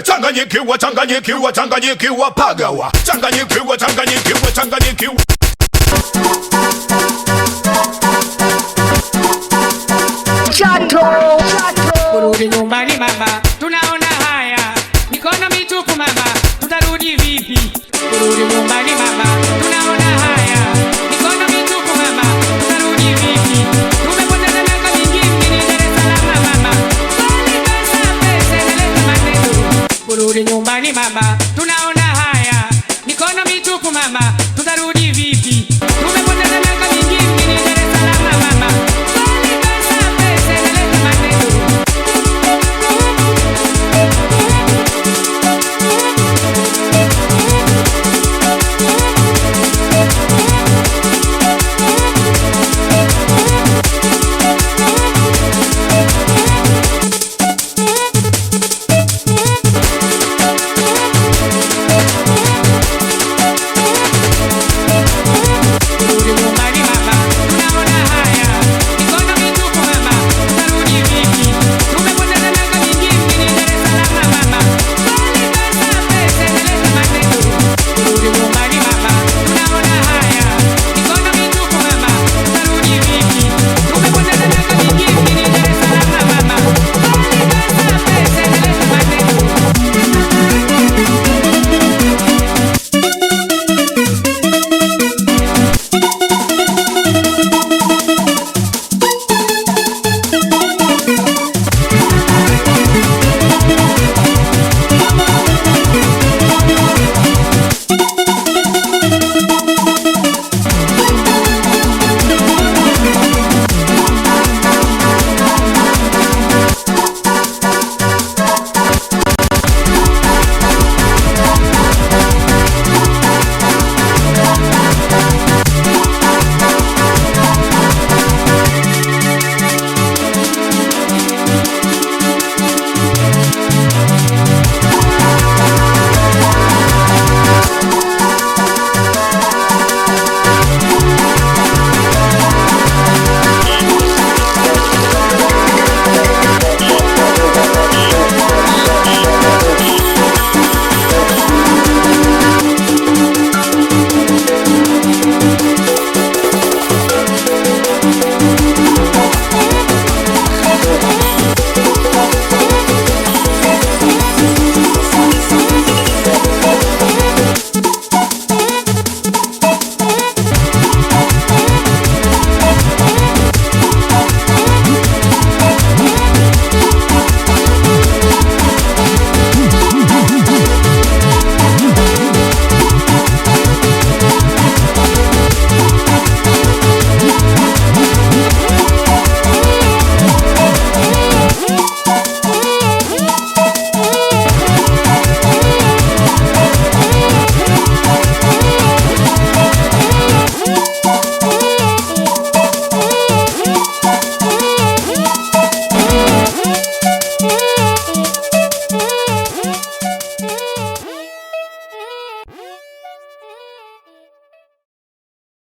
Changanyikiwa, changanyikiwa, changanyikiwa, pagawa. Changanyikiwa, changanyikiwa, changanyikiwa. Kurudi nyumbani mama, tunaona haya. Mikono mitupu mama, tutarudi vipi? Kurudi nyumbani mama, tunaona haya. Mikono mitupu mama, tutarudi vipi? Tumepoteza miaka mingi mjini Dar es Salaam mama. Kwani pesa inaleta maneno. Kurudi nyumbani mama, tunaona haya. Mikono mitupu mama,